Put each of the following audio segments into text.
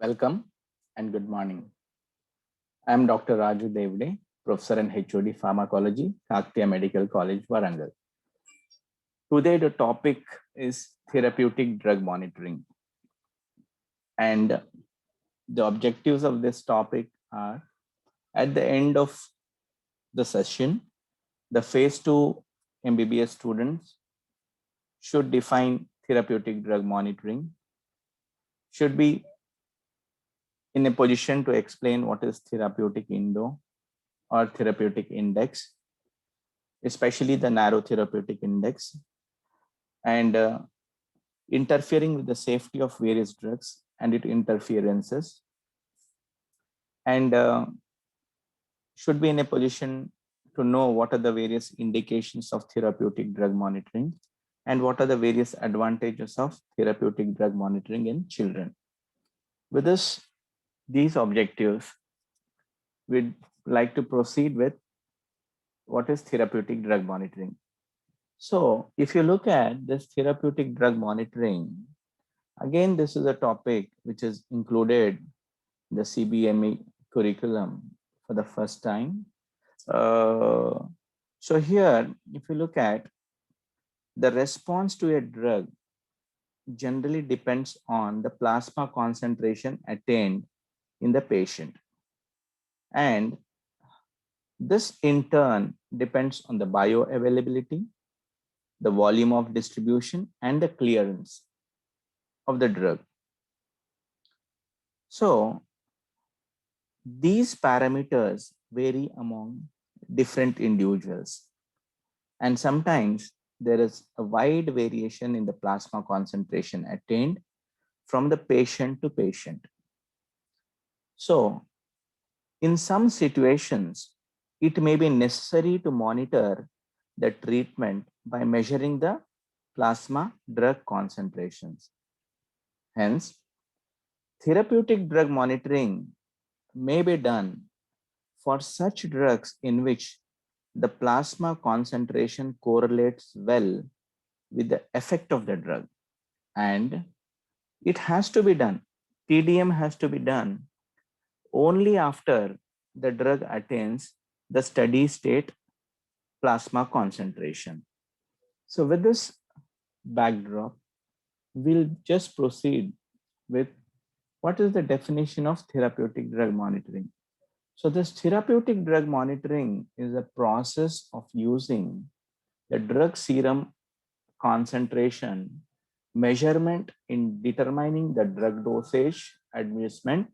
Welcome and good morning. I am Dr. Raju Devde, Professor and HOD Pharmacology, Kaktiya Medical College, Warangal. Today, the topic is therapeutic drug monitoring. And the objectives of this topic are at the end of the session, the phase 2 MBBS students should define therapeutic drug monitoring, should be in a position to explain what is therapeutic window or therapeutic index, especially the narrow therapeutic index, and interfering with the safety of various drugs and its interferences, and should be in a position to know what are the various indications of therapeutic drug monitoring and what are the various advantages of therapeutic drug monitoring in children. With these objectives, we'd like to proceed with what is therapeutic drug monitoring. So if you look at this therapeutic drug monitoring, again, this is a topic which is included in the CBME curriculum for the first time. So here, if you look at the response to a drug generally depends on the plasma concentration attained in the patient. And this in turn depends on the bioavailability, the volume of distribution, and the clearance of the drug. So these parameters vary among different individuals. And sometimes there is a wide variation in the plasma concentration attained from the patient to patient. So in some situations, it may be necessary to monitor the treatment by measuring the plasma drug concentrations. Hence, therapeutic drug monitoring may be done for such drugs in which the plasma concentration correlates well with the effect of the drug. And it has to be done. TDM has to be done only after the drug attains the steady state plasma concentration. So with this backdrop, we'll just proceed with what is the definition of therapeutic drug monitoring. So this therapeutic drug monitoring is a process of using the drug serum concentration measurement in determining the drug dosage administration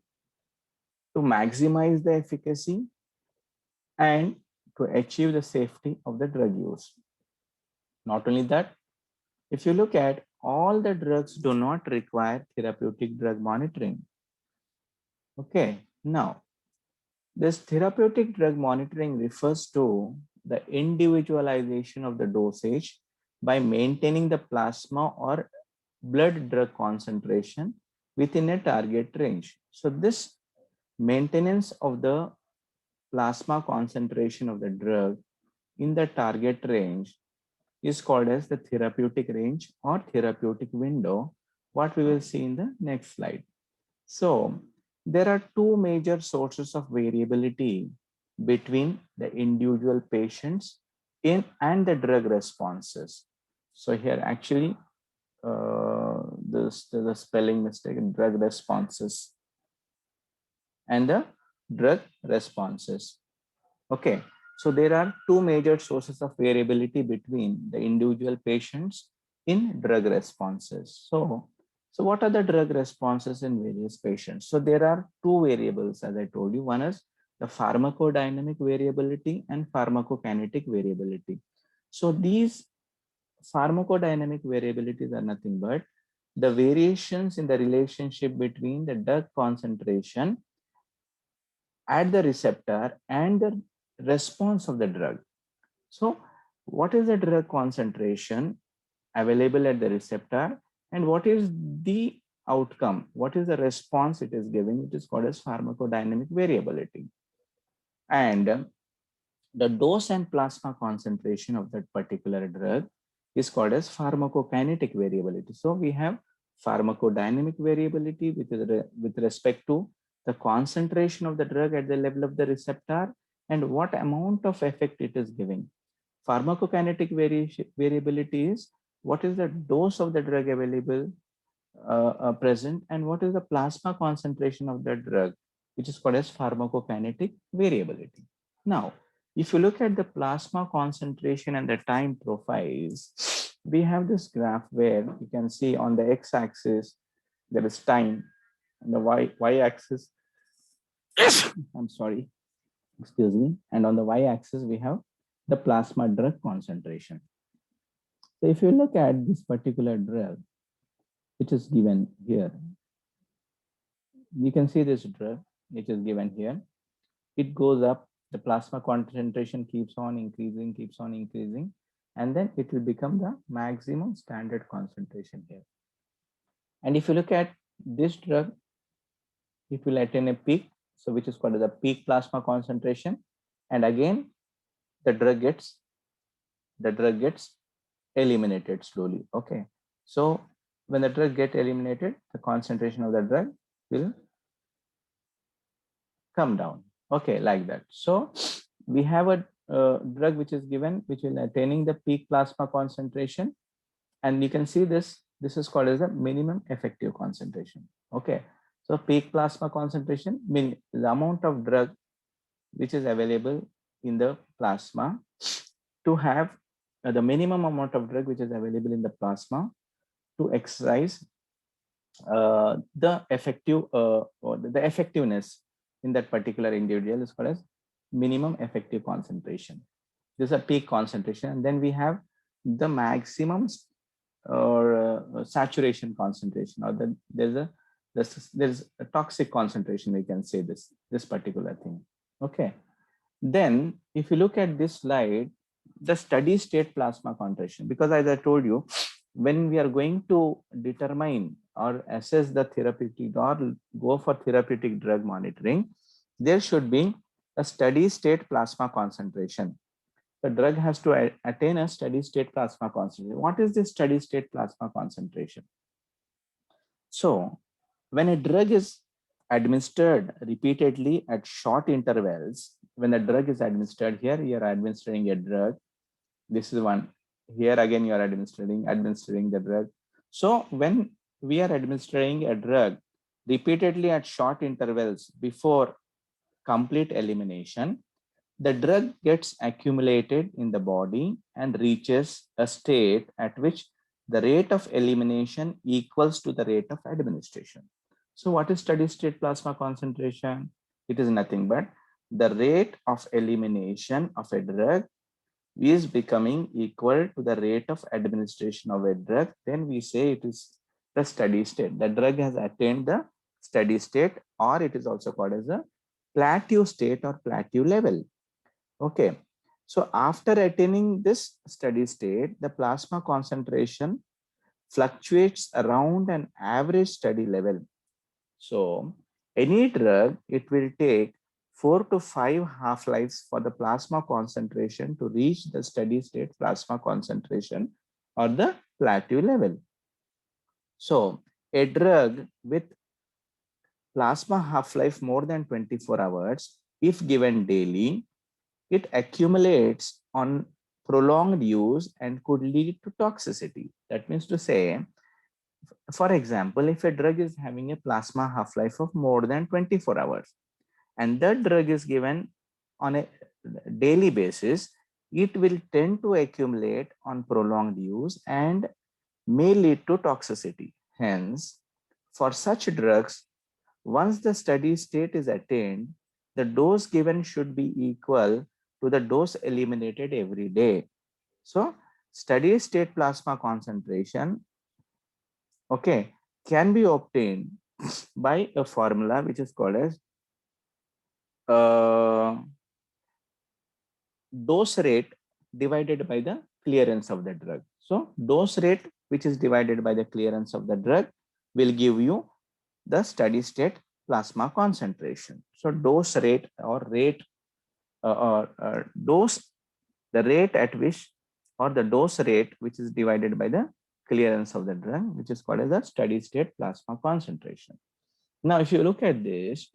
to maximize the efficacy and to achieve the safety of the drug use. Not only that, if you look at all the drugs do not require therapeutic drug monitoring. Okay, now this therapeutic drug monitoring refers to the individualization of the dosage by maintaining the plasma or blood drug concentration within a target range. So this maintenance of the plasma concentration of the drug in the target range is called as the therapeutic range or therapeutic window, what we will see in the next slide. So there are two major sources of variability between the individual patients in and the drug responses. So here actually there's a spelling mistake in drug responses and the drug responses. Okay, so there are two major sources of variability between the individual patients in drug responses. So what are the drug responses in various patients? So there are two variables, as I told you. One is the pharmacodynamic variability and pharmacokinetic variability. So these pharmacodynamic variabilities are nothing but the variations in the relationship between the drug concentration at the receptor and the response of the drug. So what is the drug concentration available at the receptor and what is the outcome? What is the response it is giving? It is called as pharmacodynamic variability. And the dose and plasma concentration of that particular drug is called as pharmacokinetic variability. So we have pharmacodynamic variability with respect to the concentration of the drug at the level of the receptor and what amount of effect it is giving. Pharmacokinetic variability is what is the dose of the drug available present and what is the plasma concentration of the drug, which is called as pharmacokinetic variability. Now, if you look at the plasma concentration and the time profiles, we have this graph where you can see on the x-axis there is time, and the y-axis, I'm sorry, excuse me, and on the y-axis we have the plasma drug concentration. So if you look at this particular drug, which is given here, you can see this drug, which is given here. It goes up, the plasma concentration keeps on increasing, and then it will become the maximum standard concentration here. And if you look at this drug, it will attain a peak, so which is called the peak plasma concentration, and again the drug gets eliminated slowly. Okay, so when the drug gets eliminated, the concentration of the drug will come down. Okay, like that. So we have a drug which is given, which will attaining the peak plasma concentration, and you can see this is called as the minimum effective concentration. Okay, so peak plasma concentration means the amount of drug which is available in the plasma to have the minimum amount of drug which is available in the plasma to exercise the effective or the effectiveness in that particular individual is called as minimum effective concentration. This is a peak concentration, and then we have the maximum or saturation concentration, or there's a toxic concentration. We can say this particular thing. Okay. Then, if you look at this slide, the steady state plasma concentration, because as I told you, when we are going to determine or assess the therapeutic or go for therapeutic drug monitoring, there should be a steady state plasma concentration. The drug has to attain a steady state plasma concentration. What is this steady state plasma concentration? So, when a drug is administered repeatedly at short intervals, when the drug is administered, here you are administering a drug, this is one, here again you are administering the drug. So when we are administering a drug repeatedly at short intervals before complete elimination, the drug gets accumulated in the body and reaches a state at which the rate of elimination equals to the rate of administration. So what is steady state plasma concentration? It is nothing but the rate of elimination of a drug is becoming equal to the rate of administration of a drug. Then we say it is the steady state. The drug has attained the steady state, or it is also called as a plateau state or plateau level. Okay. So after attaining this steady state, the plasma concentration fluctuates around an average steady level. So any drug, it will take 4 to 5 half-lives for the plasma concentration to reach the steady state plasma concentration or the plateau level. So a drug with plasma half-life more than 24 hours, if given daily, it accumulates on prolonged use and could lead to toxicity. That means to say, for example, if a drug is having a plasma half-life of more than 24 hours and that drug is given on a daily basis, it will tend to accumulate on prolonged use and may lead to toxicity. Hence, for such drugs, once the steady state is attained, the dose given should be equal to the dose eliminated every day. So, steady state plasma concentration, okay, can be obtained by a formula which is called as dose rate divided by the clearance of the drug. So dose rate, which is divided by the clearance of the drug, will give you the steady state plasma concentration. So dose rate or rate dose, the rate at which, or the dose rate which is divided by the clearance of the drug, which is called as the steady state plasma concentration. Now, if you look at this,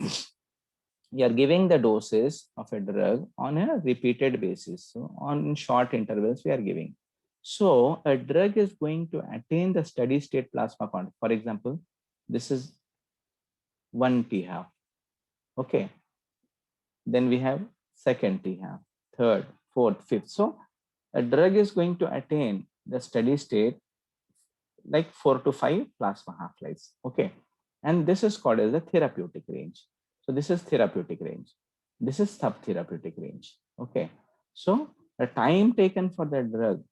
you are giving the doses of a drug on a repeated basis. So on short intervals, we are giving. So a drug is going to attain the steady state plasma count. For example, this is 1 t-half. Okay. Then we have second t-half, third, fourth, fifth. So a drug is going to attain the steady state like 4 to 5 plasma half-lives. Okay. And this is called as the therapeutic range. So this is therapeutic range. This is subtherapeutic range. Okay. So the time taken for the drug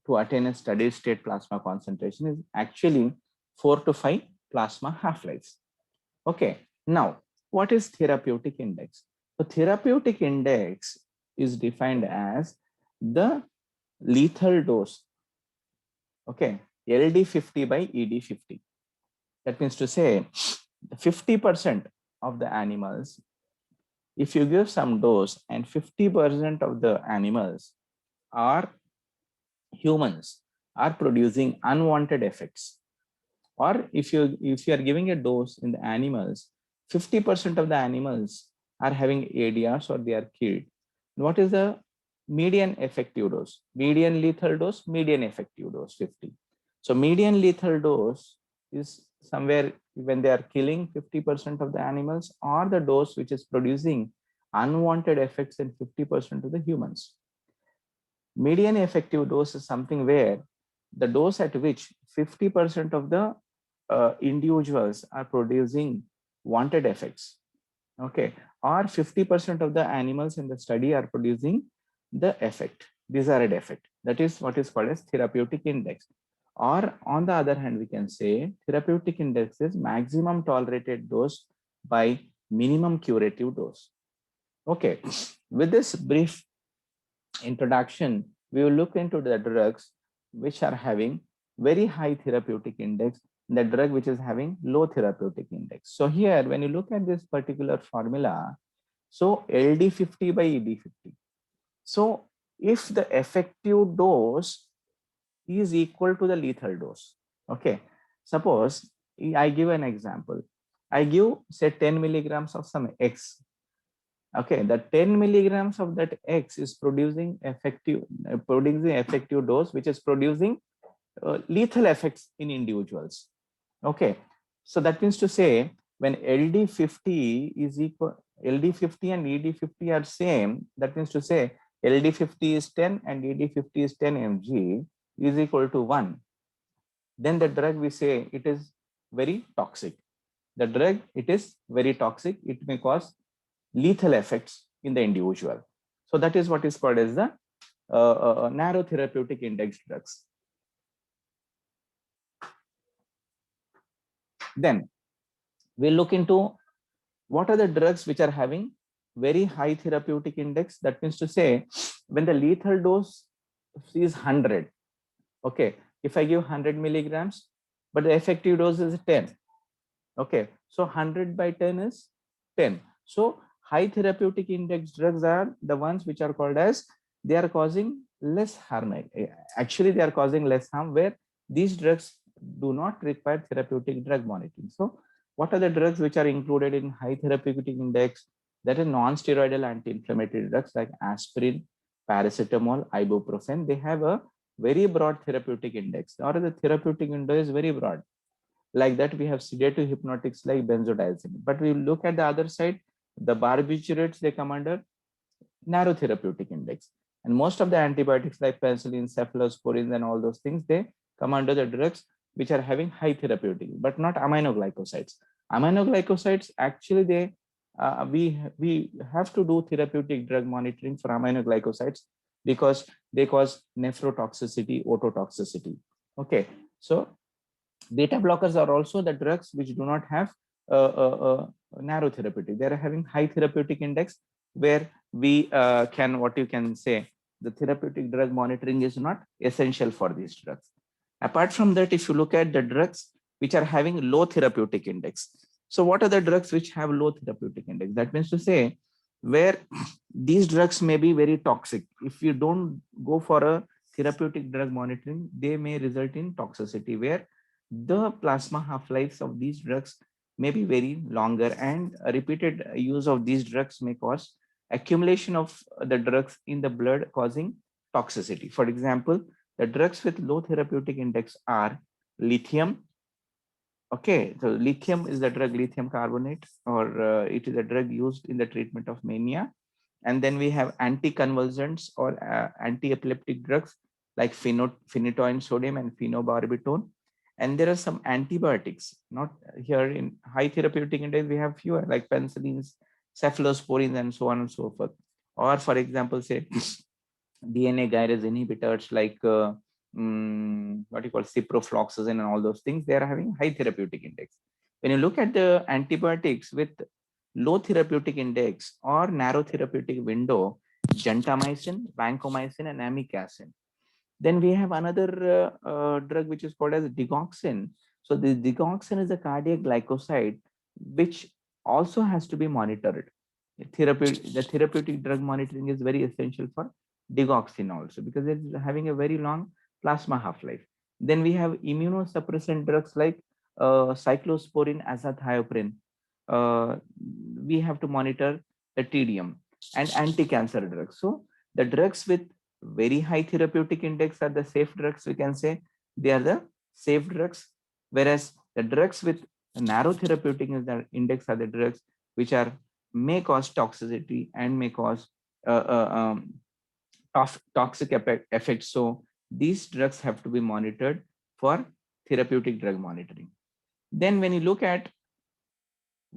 to attain a steady state plasma concentration is actually 4 to 5 plasma half-lives. Okay. Now, what is therapeutic index? So therapeutic index is defined as the lethal dose. Okay. LD50 by ED50. That means to say 50% of the animals, if you give some dose and 50% of the animals are humans are producing unwanted effects, or if you are giving a dose in the animals, 50% of the animals are having ADRs or they are killed. What is the median effective dose? Median lethal dose, median effective dose 50. So median lethal dose is somewhere when they are killing 50% of the animals, or the dose which is producing unwanted effects in 50% of the humans. Median effective dose is something where the dose at which 50% of the individuals are producing wanted effects, okay, or 50% of the animals in the study are producing the effect, desired effect. That is what is called as therapeutic index. Or on the other hand, we can say therapeutic index is maximum tolerated dose by minimum curative dose. Okay, with this brief introduction, we will look into the drugs which are having very high therapeutic index, the drug which is having low therapeutic index. So here, when you look at this particular formula, so LD50 by ED50. So if the effective dose is equal to the lethal dose, okay, suppose I give an example. I give say 10 milligrams of some X. Okay, the 10 milligrams of that X is producing effective dose, which is producing lethal effects in individuals. Okay, so that means to say when LD50 is equal, LD50 and ED50 are same, that means to say LD50 is 10 and ED50 is 10 mg is equal to 1. Then the drug, we say it is very toxic. The drug, it is very toxic. It may cause lethal effects in the individual. So that is what is called as the narrow therapeutic index drugs. Then we'll look into what are the drugs which are having very high therapeutic index. That means to say when the lethal dose is 100, okay, if I give 100 milligrams, but the effective dose is 10, okay, so 100 by 10 is 10. So high therapeutic index drugs are the ones which are called as they are causing less harm. Actually, they are causing less harm, where these drugs do not require therapeutic drug monitoring. So what are the drugs which are included in high therapeutic index? That is non-steroidal anti-inflammatory drugs like aspirin, paracetamol, ibuprofen. They have a very broad therapeutic index, or the therapeutic window is very broad. Like that, we have sedative hypnotics like benzodiazepine. But we look at the other side, the barbiturates, they come under narrow therapeutic index. And most of the antibiotics like penicillin, cephalosporins, and all those things, they come under the drugs which are having high therapeutic, but not aminoglycosides. Aminoglycosides, actually, they we have to do therapeutic drug monitoring for aminoglycosides because they cause nephrotoxicity, ototoxicity. Okay, so beta blockers are also the drugs which do not have narrow therapeutic. They are having high therapeutic index, where we can, what you can say, the therapeutic drug monitoring is not essential for these drugs. Apart from that, if you look at the drugs which are having low therapeutic index. So what are the drugs which have low therapeutic index? That means to say where these drugs may be very toxic. If you don't go for a therapeutic drug monitoring, they may result in toxicity, where the plasma half-lives of these drugs may be very longer, and a repeated use of these drugs may cause accumulation of the drugs in the blood, causing toxicity. For example, the drugs with low therapeutic index are lithium. Okay, so lithium is the drug lithium carbonate, or it is a drug used in the treatment of mania. And then we have anticonvulsants or anti-epileptic drugs like phenytoin sodium and phenobarbital. And there are some antibiotics, not here in high therapeutic index, we have fewer like penicillins, cephalosporins, and so on and so forth. Or for example, say DNA gyrase inhibitors like what you call ciprofloxacin and all those things, they are having high therapeutic index. When you look at the antibiotics with low therapeutic index or narrow therapeutic window, gentamicin, vancomycin, and amikacin. Then we have another drug which is called as digoxin. So the digoxin is a cardiac glycoside which also has to be monitored. The therapeutic drug monitoring is very essential for digoxin also, because it's having a very long plasma half-life. Then we have immunosuppressant drugs like cyclosporin, azathioprine. Uh, we have to monitor the TDM, and anti-cancer drugs. So the drugs with very high therapeutic index are the safe drugs, we can say they are the safe drugs, whereas the drugs with narrow therapeutic index are the drugs which are may cause toxicity and may cause toxic effects. So these drugs have to be monitored for therapeutic drug monitoring. Then when you look at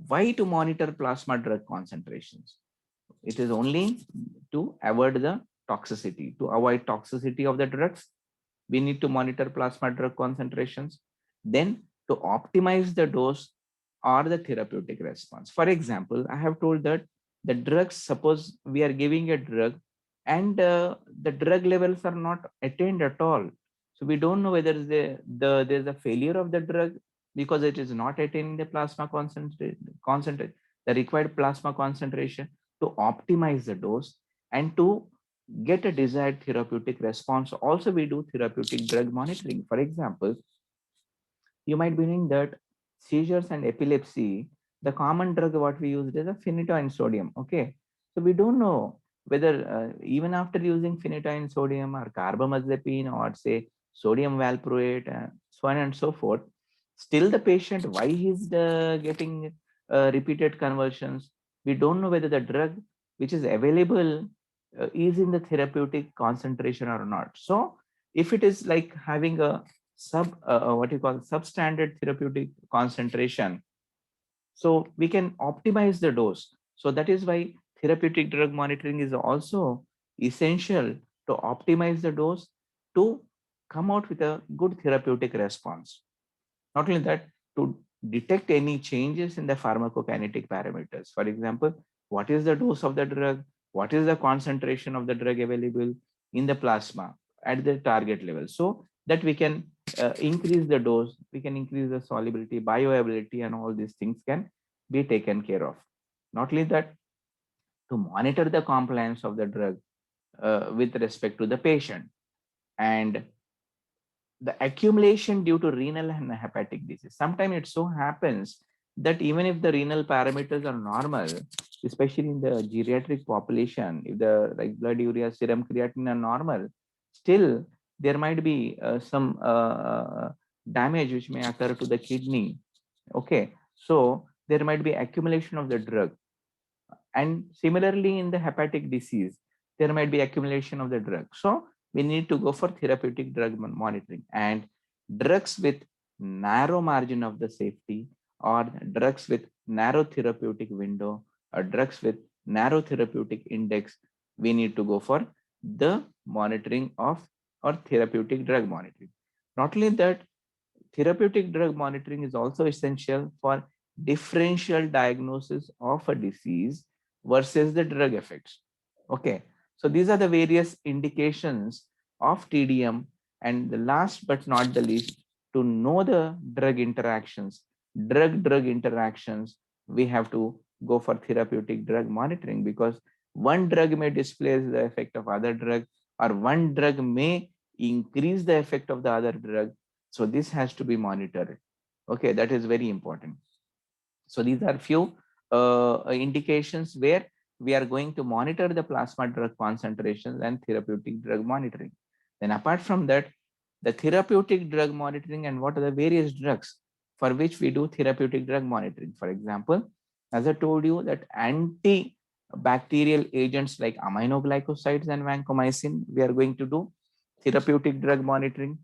why to monitor plasma drug concentrations, it is only to avoid the toxicity. To avoid toxicity of the drugs, we need to monitor plasma drug concentrations. Then to optimize the dose or the therapeutic response. For example, I have told that the drugs, suppose we are giving a drug and the drug levels are not attained at all. So we don't know whether there's a failure of the drug because it is not attaining the plasma concentrate, the required plasma concentration. To optimize the dose and to get a desired therapeutic response, also we do therapeutic drug monitoring. For example, you might be knowing that seizures and epilepsy, the common drug what we use is a phenytoin sodium. Okay, so we don't know whether even after using phenytoin sodium or carbamazepine or say sodium valproate and so on and so forth, still the patient, why he's getting repeated conversions, we don't know whether the drug which is available is in the therapeutic concentration or not. So if it is like having a what you call substandard therapeutic concentration, so we can optimize the dose. So that is why therapeutic drug monitoring is also essential to optimize the dose to come out with a good therapeutic response. Not only that, to detect any changes in the pharmacokinetic parameters. For example, what is the dose of the drug? What is the concentration of the drug available in the plasma at the target level? So that we can increase the dose, we can increase the solubility, bioavailability, and all these things can be taken care of. Not only that, to monitor the compliance of the drug with respect to the patient, and the accumulation due to renal and hepatic disease. Sometimes it so happens that even if the renal parameters are normal, especially in the geriatric population, if the like blood urea, serum creatinine are normal, still there might be some damage which may occur to the kidney. Okay, so there might be accumulation of the drug, and similarly in the hepatic disease there might be accumulation of the drug. So we need to go for therapeutic drug monitoring, and drugs with narrow margin of the safety, or drugs with narrow therapeutic window, or drugs with narrow therapeutic index, we need to go for the monitoring of or therapeutic drug monitoring. Not only that, therapeutic drug monitoring is also essential for differential diagnosis of a disease versus the drug effects. Okay, so these are the various indications of TDM. And the last but not the least, to know the drug interactions, drug interactions, we have to go for therapeutic drug monitoring, because one drug may displace the effect of other drug, or one drug may increase the effect of the other drug. So this has to be monitored. Okay, that is very important. So these are few indications where we are going to monitor the plasma drug concentrations and therapeutic drug monitoring. Then apart from that, the therapeutic drug monitoring and what are the various drugs for which we do therapeutic drug monitoring. For example, as I told you that antibacterial agents like aminoglycosides and vancomycin, we are going to do therapeutic drug monitoring.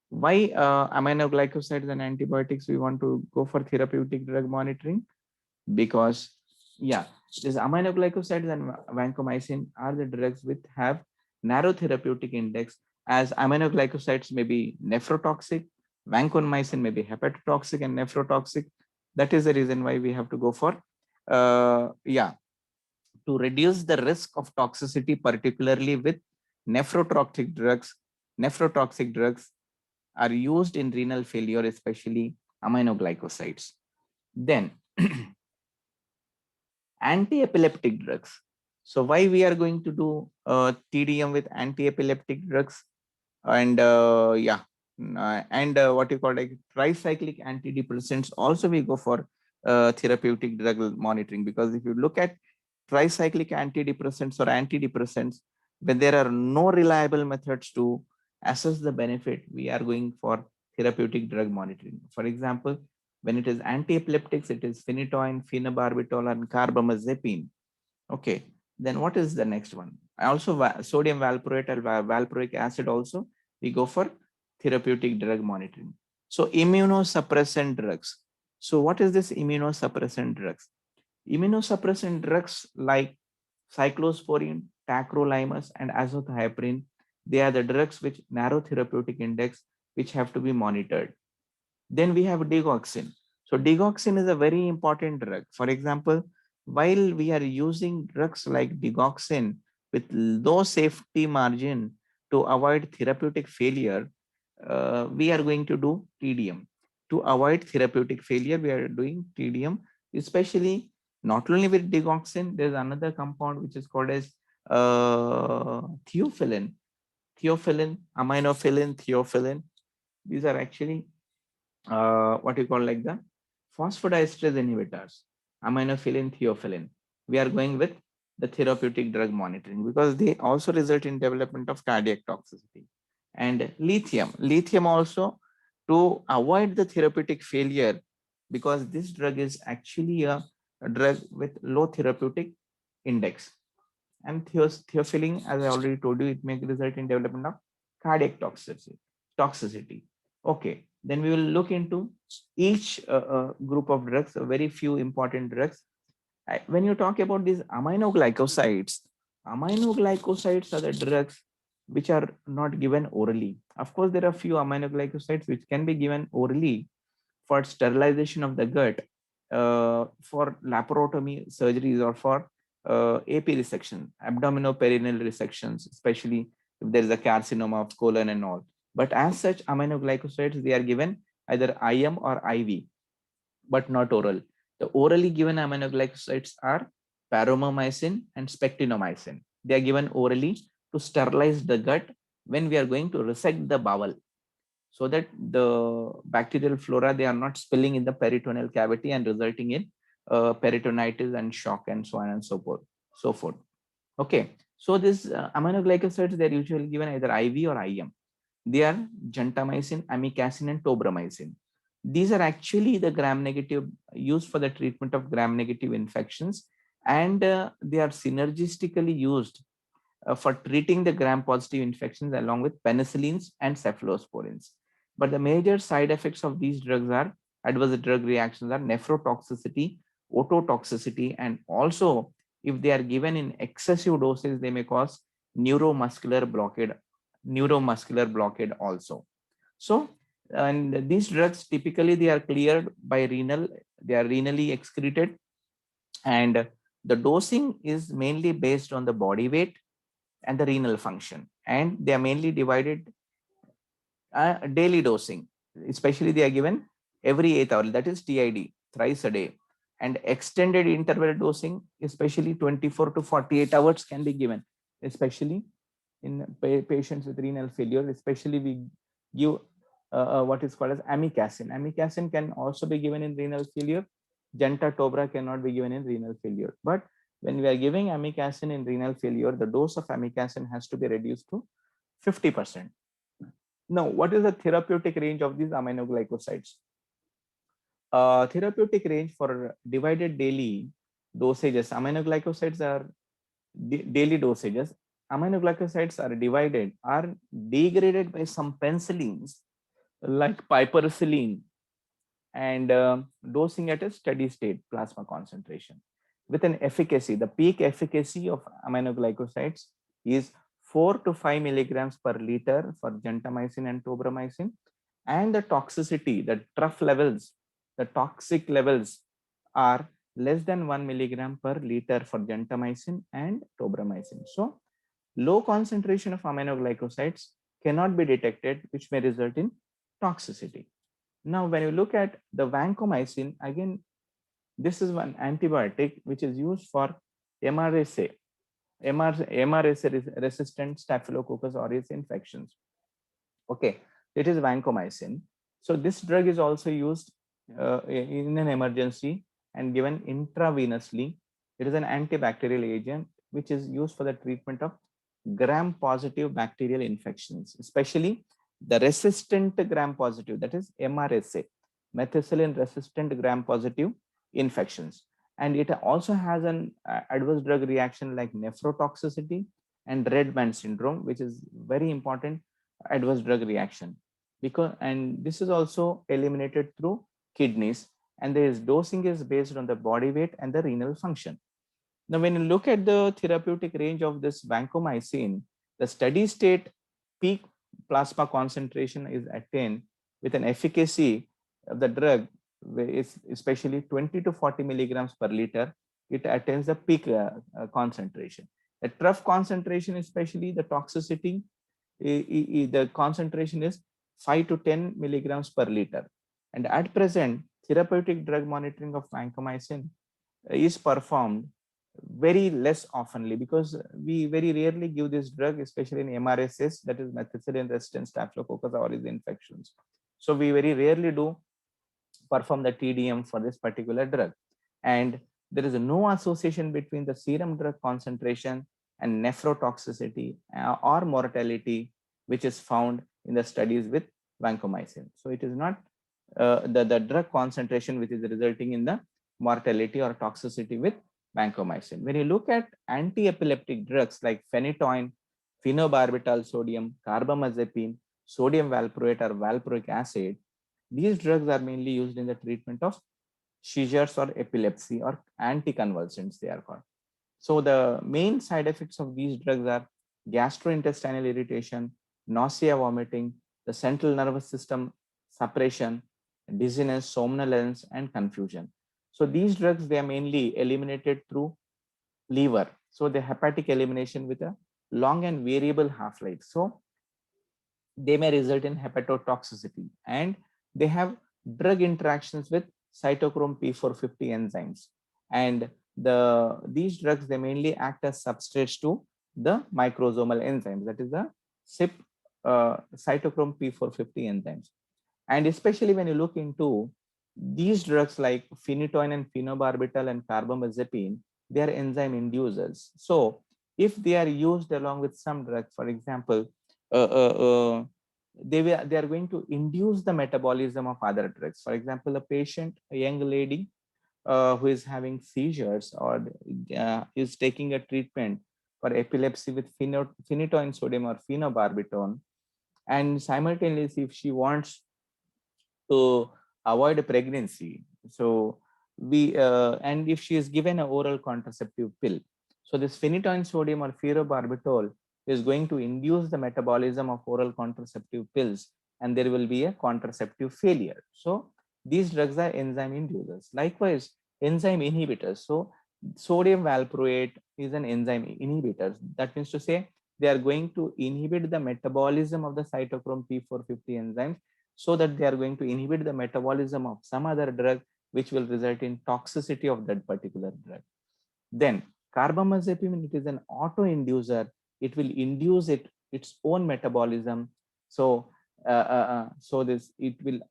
Why aminoglycosides and antibiotics we want to go for therapeutic drug monitoring? Because yeah, these aminoglycosides and vancomycin are the drugs which have narrow therapeutic index, as aminoglycosides may be nephrotoxic, vancomycin may be hepatotoxic and nephrotoxic. That is the reason why we have to go for yeah, to reduce the risk of toxicity, particularly with nephrotoxic drugs. Nephrotoxic drugs are used in renal failure, especially aminoglycosides. Then anti-epileptic drugs. So why we are going to do TDM with anti-epileptic drugs? And yeah, and what you call like tricyclic antidepressants also we go for therapeutic drug monitoring, because if you look at tricyclic antidepressants or antidepressants, when there are no reliable methods to assess the benefit, we are going for therapeutic drug monitoring. For example, when it is anti-epileptics, it is phenytoin, phenobarbital, and carbamazepine. Okay, then what is the next one? Also, sodium valproate or valproic acid also, we go for therapeutic drug monitoring. So immunosuppressant drugs. So what is this immunosuppressant drugs? Immunosuppressant drugs like cyclosporine, tacrolimus, and azathioprine, they are the drugs which narrow therapeutic index, which have to be monitored. Then we have digoxin. So digoxin is a very important drug. For example, while we are using drugs like digoxin with low safety margin to avoid therapeutic failure, we are going to do TDM. To avoid therapeutic failure, we are doing TDM, especially not only with digoxin, there's another compound which is called as theophylline, aminophylline, theophylline. These are actually what you call like the phosphodiesterase inhibitors, aminophylline, theophylline. We are going with the therapeutic drug monitoring because they also result in development of cardiac toxicity. And lithium also, to avoid the therapeutic failure, because this drug is actually a drug with low therapeutic index. And theophylline, as I already told you, it may result in development of cardiac toxicity. Okay, then we will look into each group of drugs, very few important drugs. When you talk about these aminoglycosides are the drugs which are not given orally. Of course, there are few aminoglycosides which can be given orally for sterilization of the gut, for laparotomy surgeries, or for AP resection, abdominoperineal resections, especially if there is a carcinoma of colon and all. But as such, aminoglycosides, they are given either IM or IV, but not oral. The orally given aminoglycosides are paromomycin and spectinomycin. They are given orally to sterilize the gut when we are going to resect the bowel, so that the bacterial flora, they are not spilling in the peritoneal cavity and resulting in peritonitis and shock and so on and so forth. Okay, so this aminoglycosides, they are usually given either IV or IM. They are gentamicin, amikacin, and tobramycin. These are actually the gram-negative, used for the treatment of gram-negative infections, and they are synergistically used for treating the gram-positive infections along with penicillins and cephalosporins. But the major side effects of these drugs are adverse drug reactions are nephrotoxicity, ototoxicity, and also if they are given in excessive doses, they may cause neuromuscular blockade also. So, and these drugs typically they are cleared by renal, they are renally excreted, and the dosing is mainly based on the body weight and the renal function, and they are mainly divided daily dosing, especially they are given every 8 hours, that is TID, thrice a day, and extended interval dosing, especially 24 to 48 hours can be given, especially in patients with renal failure, especially we give what is called as amikacin. Amikacin can also be given in renal failure. Genta-Tobra cannot be given in renal failure. But when we are giving amikacin in renal failure, the dose of amikacin has to be reduced to 50%. Now, what is the therapeutic range of these aminoglycosides? Therapeutic range for divided daily dosages. Aminoglycosides are daily dosages. Aminoglycosides are degraded by some penicillins like piperacillin and dosing at a steady state plasma concentration with an efficacy. The peak efficacy of aminoglycosides is 4 to 5 milligrams per liter for gentamicin and tobramycin, and the toxicity, the trough levels, the toxic levels are less than 1 milligram per liter for gentamicin and tobramycin. So low concentration of aminoglycosides cannot be detected, which may result in toxicity. Now, when you look at the vancomycin, again, this is one antibiotic which is used for MRSA, MRSA resistant Staphylococcus aureus infections. Okay, it is vancomycin. So this drug is also used in an emergency and given intravenously. It is an antibacterial agent which is used for the treatment of gram-positive bacterial infections, especially the resistant gram-positive, that is MRSA, methicillin resistant gram-positive infections. And it also has an adverse drug reaction like nephrotoxicity and red band syndrome, which is very important adverse drug reaction, because and this is also eliminated through kidneys, and there is dosing is based on the body weight and the renal function. Now, when you look at the therapeutic range of this vancomycin, the steady state peak plasma concentration is attained with an efficacy of the drug is especially 20 to 40 milligrams per liter. It attains the peak concentration. The trough concentration, especially the toxicity, the concentration is 5 to 10 milligrams per liter. And at present, therapeutic drug monitoring of vancomycin is performed very less oftenly, because we very rarely give this drug, especially in MRSS, that is methicillin resistant Staphylococcus aureus infections. So we very rarely do perform the TDM for this particular drug. And there is no association between the serum drug concentration and nephrotoxicity or mortality, which is found in the studies with vancomycin. So it is not the drug concentration which is resulting in the mortality or toxicity with vancomycin. When you look at anti-epileptic drugs like phenytoin, phenobarbital sodium, carbamazepine, sodium valproate or valproic acid, these drugs are mainly used in the treatment of seizures or epilepsy or anticonvulsants, they are called. So the main side effects of these drugs are gastrointestinal irritation, nausea, vomiting, the central nervous system suppression, dizziness, somnolence, and confusion. So these drugs, they are mainly eliminated through liver. So the hepatic elimination with a long and variable half-life. So they may result in hepatotoxicity, and they have drug interactions with cytochrome P450 enzymes. And these drugs, they mainly act as substrates to the microsomal enzymes, that is the CYP cytochrome P450 enzymes. And especially when you look into these drugs like phenytoin and phenobarbital and carbamazepine, they are enzyme inducers. So if they are used along with some drug, for example, they are going to induce the metabolism of other drugs. For example, a patient, a young lady who is having seizures or is taking a treatment for epilepsy with phenytoin sodium or phenobarbital, and simultaneously if she wants to avoid pregnancy, so we and if she is given an oral contraceptive pill, so this phenytoin sodium or phenobarbital is going to induce the metabolism of oral contraceptive pills, and there will be a contraceptive failure. So these drugs are enzyme inducers. Likewise, enzyme inhibitors. So sodium valproate is an enzyme inhibitor. That means to say they are going to inhibit the metabolism of the cytochrome P450 enzymes, so that they are going to inhibit the metabolism of some other drug, which will result in toxicity of that particular drug. Then carbamazepine, it is an auto-inducer it will induce its own metabolism. So so this it will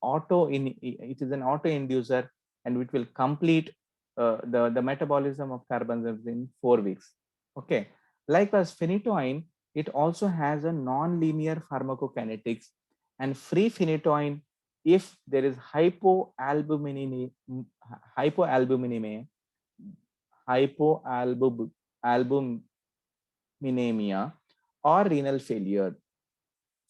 it is an auto inducer, and it will complete the metabolism of carbenzone in 4 weeks. Okay. Likewise, phenytoin, it also has a non-linear pharmacokinetics, and free phenytoin, if there is hypoalbuminemia, hypoalbuminemia, hypoalbuminemia, or renal failure.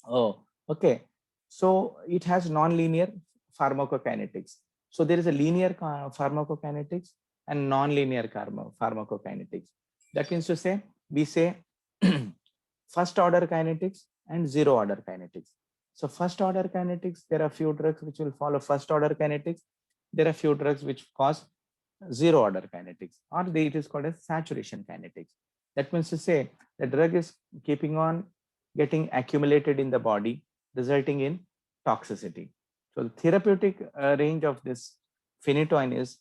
Oh, okay. So it has non-linear pharmacokinetics. So there is a linear pharmacokinetics and non-linear pharmacokinetics. That means to say, we say first order kinetics and zero order kinetics. So first order kinetics, there are few drugs which will follow first order kinetics. There are few drugs which cause zero order kinetics, or it is called as saturation kinetics. That means to say the drug is keeping on getting accumulated in the body, resulting in toxicity. So the therapeutic range of this phenytoin is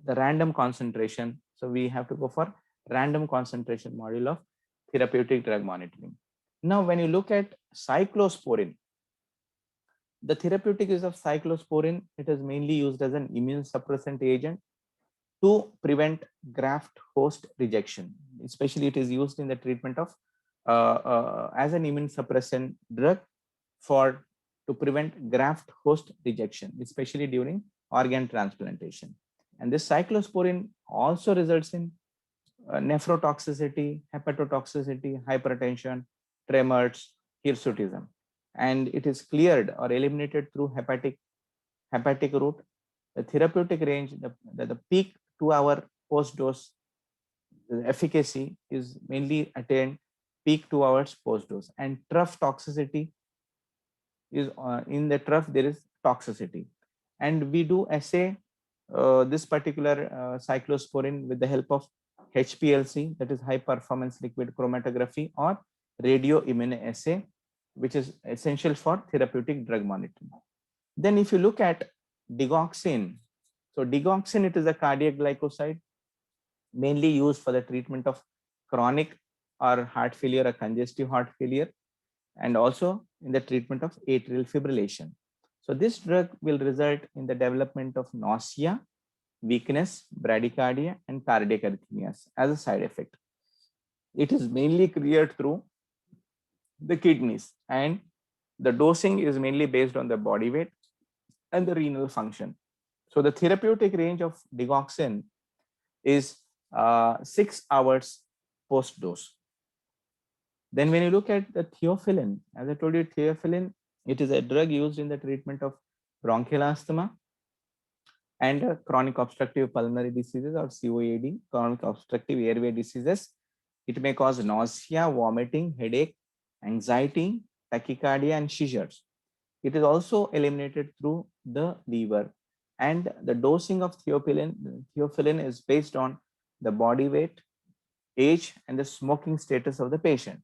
the random concentration. So we have to go for random concentration model of therapeutic drug monitoring. Now, when you look at cyclosporin, the therapeutic use of cyclosporin, it is mainly used as an immune suppressant agent to prevent graft host rejection. Especially it is used in the treatment of as an immune suppressant drug for to prevent graft host rejection, especially during organ transplantation. And this cyclosporin also results in nephrotoxicity, hepatotoxicity, hypertension, tremors, hirsutism, and it is cleared or eliminated through hepatic route. The therapeutic range, the peak 2-hour post-dose efficacy is mainly attained peak 2 hours post-dose, and trough toxicity is in the trough there is toxicity. And we do assay this particular cyclosporin with the help of HPLC, that is high performance liquid chromatography, or radio immunoassay, which is essential for therapeutic drug monitoring. Then if you look at digoxin, so digoxin, it is a cardiac glycoside mainly used for the treatment of chronic or heart failure or congestive heart failure, and also in the treatment of atrial fibrillation. So this drug will result in the development of nausea, weakness, bradycardia, and cardiac arrhythmias as a side effect. It is mainly cleared through the kidneys, and the dosing is mainly based on the body weight and the renal function. So the therapeutic range of digoxin is 6 hours post dose. Then when you look at the theophylline, as I told you, theophylline, it is a drug used in the treatment of bronchial asthma and chronic obstructive pulmonary diseases, or COAD, chronic obstructive airway diseases. It may cause nausea, vomiting, headache, anxiety, tachycardia, and seizures. It is also eliminated through the liver. And the dosing of theophylline is based on the body weight, age, and the smoking status of the patient.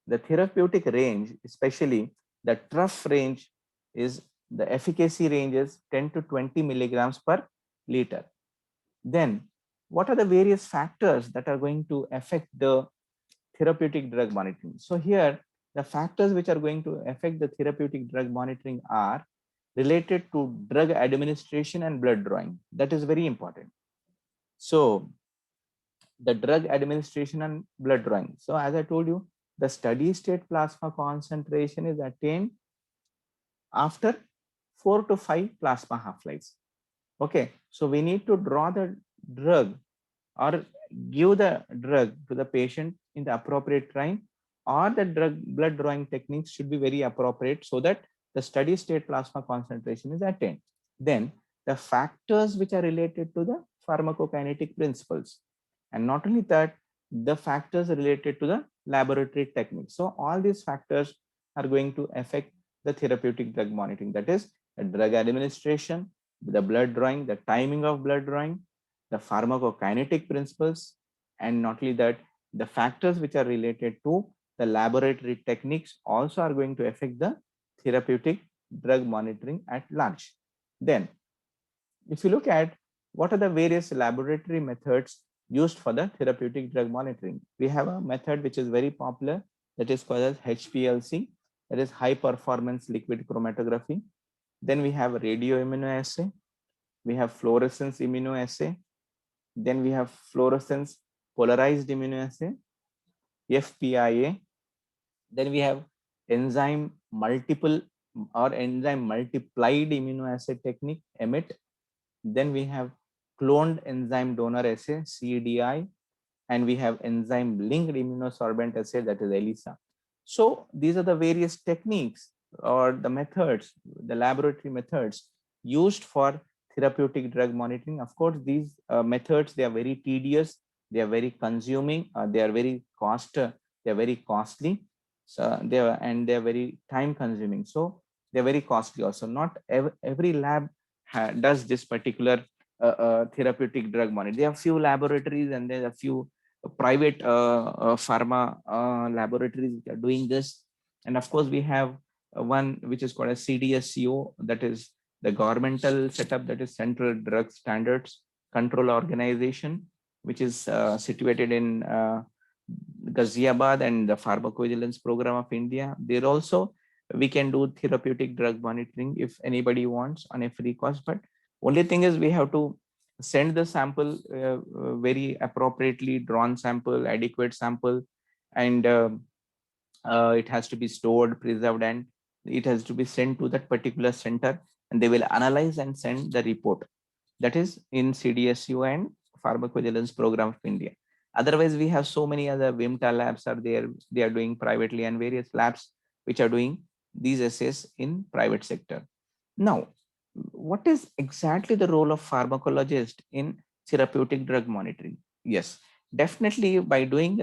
The therapeutic range, especially the trough range, is the efficacy range is 10 to 20 milligrams per liter. Then, what are the various factors that are going to affect the therapeutic drug monitoring? So here, the factors which are going to affect the therapeutic drug monitoring are related to drug administration and blood drawing. That is very important. So the drug administration and blood drawing. So as I told you, the steady state plasma concentration is attained after 4 to 5 plasma half-lives. Okay, so we need to draw the drug or give the drug to the patient in the appropriate time, or the blood drawing techniques should be very appropriate so that the steady state plasma concentration is attained. Then the factors which are related to the pharmacokinetic principles, and not only that, the factors related to the laboratory techniques. So all these factors are going to affect the therapeutic drug monitoring, that is the drug administration, the blood drawing, the timing of blood drawing, the pharmacokinetic principles, and not only that, the factors which are related to the laboratory techniques also are going to affect the therapeutic drug monitoring at large. Then, if you look at what are the various laboratory methods used for the therapeutic drug monitoring, we have a method which is very popular, that is called as HPLC, that is high performance liquid chromatography. Then we have radio immunoassay, we have fluorescence immunoassay, then we have fluorescence polarized immunoassay, FPIA. Then we have enzyme multiple or enzyme multiplied immunoassay technique, EMIT. Then we have cloned enzyme donor assay, CDI, and we have enzyme linked immunosorbent assay, that is ELISA. So these are the various techniques or the methods, the laboratory methods used for therapeutic drug monitoring. Of course, these methods, they are very tedious, they are very consuming, they are very they are very costly. So they are, and they are very time consuming. So they're very costly also. Not every lab does this particular therapeutic drug monitoring. There are few laboratories and there are few private pharma laboratories which are doing this. And of course, we have one which is called a CDSCO, that is the governmental setup, that is Central Drug Standards Control Organization, which is situated in Ghaziabad, and the Pharmacovigilance Program of India. There also we can do therapeutic drug monitoring if anybody wants on a free cost. But only thing is we have to send the sample, very appropriately drawn sample, adequate sample, and it has to be stored, preserved, and it has to be sent to that particular center, and they will analyze and send the report. That is in CDSU and Pharmacovigilance Program of India. Otherwise, we have so many other VIMTA labs are there. They are doing privately, and various labs which are doing these assays in private sector. Now, what is exactly the role of pharmacologist in therapeutic drug monitoring? Yes, definitely by doing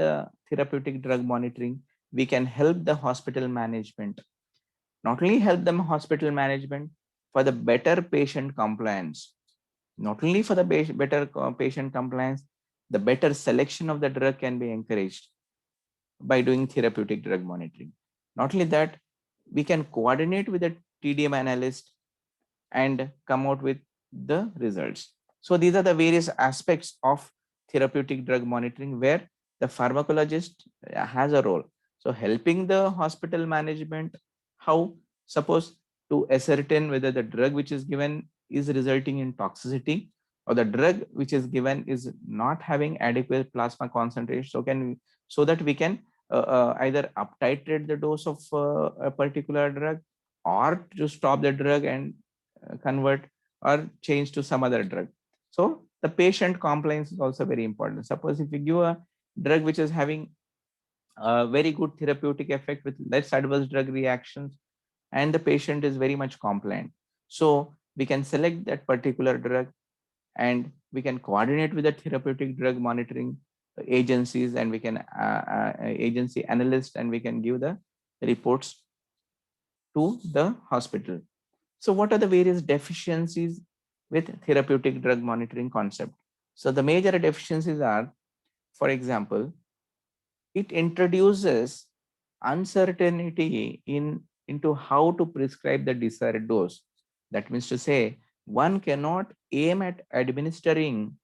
therapeutic drug monitoring, we can help the hospital management. Not only help them hospital management for the better patient compliance, not only for the better patient compliance, the better selection of the drug can be encouraged by doing therapeutic drug monitoring. Not only that, we can coordinate with the TDM analyst and come out with the results. So these are the various aspects of therapeutic drug monitoring where the pharmacologist has a role. So helping the hospital management, how, suppose, to ascertain whether the drug which is given is resulting in toxicity, or the drug which is given is not having adequate plasma concentration. So so that we can either uptitrate the dose of a particular drug, or to stop the drug and convert or change to some other drug. So the patient compliance is also very important. Suppose if you give a drug which is having a very good therapeutic effect with less adverse drug reactions, and the patient is very much compliant, so we can select that particular drug, and we can coordinate with the therapeutic drug monitoring agencies, and we can agency analyst, and we can give the reports to the hospital. So what are the various deficiencies with therapeutic drug monitoring concept? So the major deficiencies are, for example, it introduces uncertainty into how to prescribe the desired dose. That means to say, one cannot aim at administering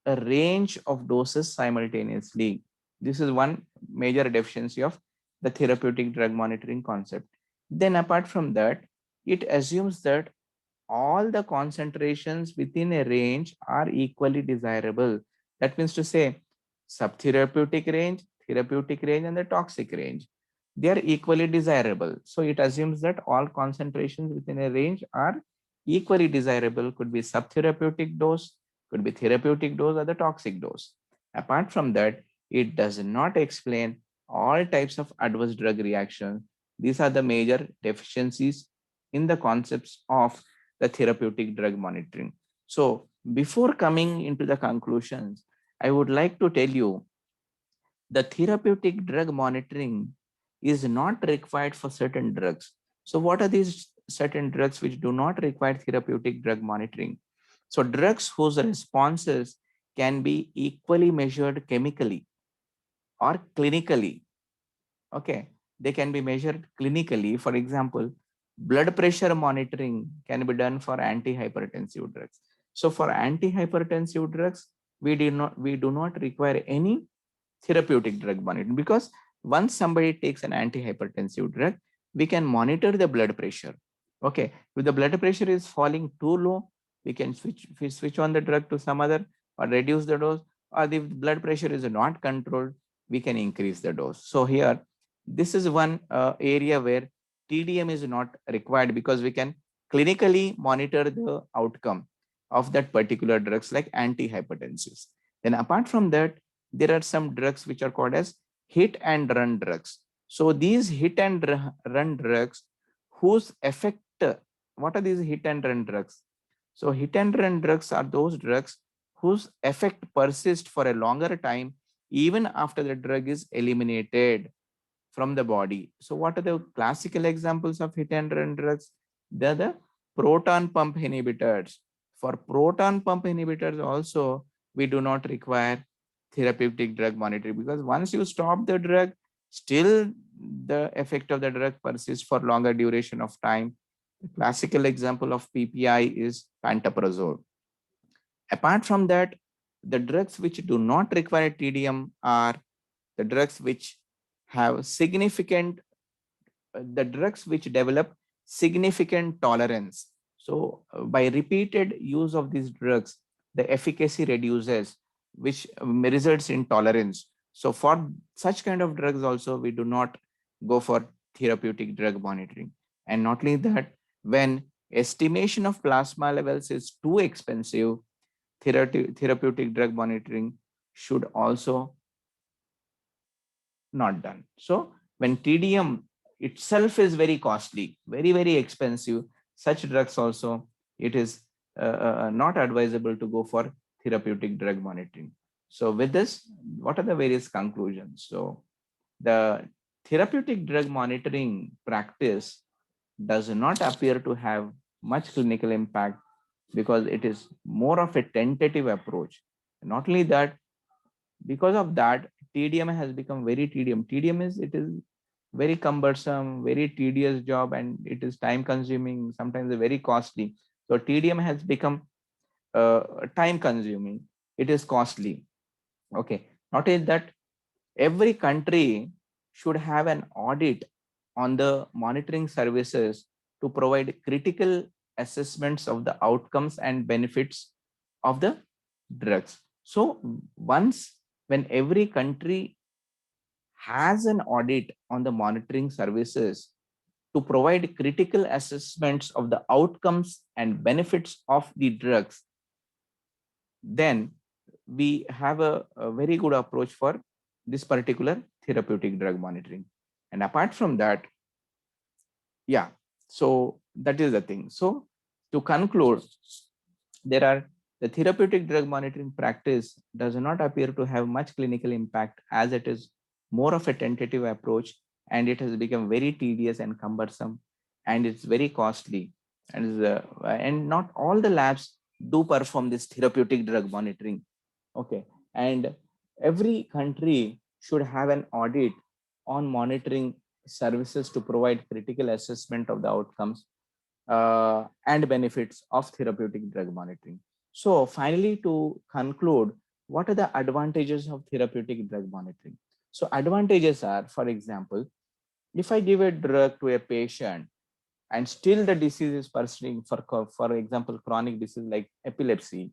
a range of doses simultaneously. This is one major deficiency of the therapeutic drug monitoring concept. Then apart from that, it assumes that all the concentrations within a range are equally desirable. That means to say, subtherapeutic range, therapeutic range, and the toxic range, they are equally desirable. So it assumes that all concentrations within a range are equally desirable. Could be subtherapeutic dose, could be therapeutic dose, or the toxic dose. Apart from that, it does not explain all types of adverse drug reactions. These are the major deficiencies in the concepts of the therapeutic drug monitoring. So before coming into the conclusions, I would like to tell you the therapeutic drug monitoring is not required for certain drugs. So what are these certain drugs which do not require therapeutic drug monitoring? So drugs whose responses can be equally measured chemically or clinically. Okay, they can be measured clinically. For example, blood pressure monitoring can be done for antihypertensive drugs. So for antihypertensive drugs, we do not require any therapeutic drug monitoring, because once somebody takes an antihypertensive drug, we can monitor the blood pressure. Okay, if the blood pressure is falling too low, we can switch on the drug to some other or reduce the dose, or if blood pressure is not controlled, we can increase the dose. So here, this is one area where TDM is not required because we can clinically monitor the outcome of that particular drugs like antihypertensives. Then apart from that, there are some drugs which are called as hit and run drugs. So these hit and run drugs whose effect, what are these hit and run drugs? So hit and run drugs are those drugs whose effect persists for a longer time even after the drug is eliminated from the body. So what are the classical examples of hit and run drugs? They're the proton pump inhibitors. For proton pump inhibitors also, we do not require therapeutic drug monitoring because once you stop the drug, still the effect of the drug persists for longer duration of time. The classical example of PPI is pantoprazole. Apart from that, the drugs which do not require TDM are the drugs which have significant, the drugs which develop significant tolerance. So by repeated use of these drugs, the efficacy reduces, which results in tolerance. So for such kind of drugs also, we do not go for therapeutic drug monitoring. And not only that, when estimation of plasma levels is too expensive, therapeutic drug monitoring should also not done. So when TDM itself is very costly, very, very expensive, such drugs also, it is not advisable to go for therapeutic drug monitoring. So with this, what are the various conclusions? So the therapeutic drug monitoring practice does not appear to have much clinical impact because it is more of a tentative approach. Not only that, because of that, TDM has become very tedium. TDM is, it is very cumbersome, very tedious job, and it is time consuming, sometimes very costly. So TDM has become time consuming. It is costly. Okay. Not only that, every country should have an audit on the monitoring services to provide critical assessments of the outcomes and benefits of the drugs. So once, when every country has an audit on the monitoring services to provide critical assessments of the outcomes and benefits of the drugs, then we have a very good approach for this particular therapeutic drug monitoring. And apart from that, yeah, so that is the thing. So to conclude, there are, the therapeutic drug monitoring practice does not appear to have much clinical impact as it is more of a tentative approach, and it has become very tedious and cumbersome, and it's very costly, and not all the labs do perform this therapeutic drug monitoring. Okay, and every country should have an audit on monitoring services to provide critical assessment of the outcomes and benefits of therapeutic drug monitoring. So finally, to conclude, what are the advantages of therapeutic drug monitoring? So advantages are, for example, if I give a drug to a patient and still the disease is persisting, for example, chronic disease like epilepsy,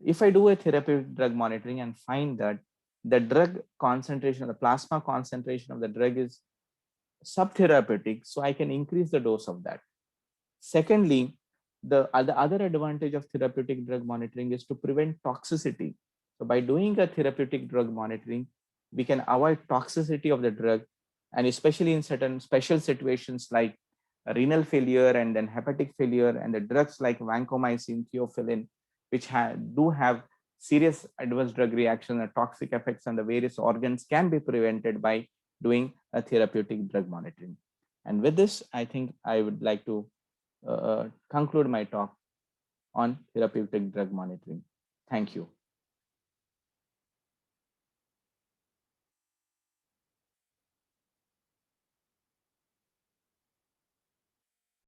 if I do a therapeutic drug monitoring and find that the drug concentration, the plasma concentration of the drug is subtherapeutic, so I can increase the dose of that. Secondly, the other advantage of therapeutic drug monitoring is to prevent toxicity. So by doing a therapeutic drug monitoring, we can avoid toxicity of the drug, and especially in certain special situations like renal failure and then hepatic failure, and the drugs like vancomycin, theophylline, which do have serious adverse drug reaction and toxic effects on the various organs, can be prevented by doing a therapeutic drug monitoring. And with this, I think I would like to conclude my talk on therapeutic drug monitoring. Thank you.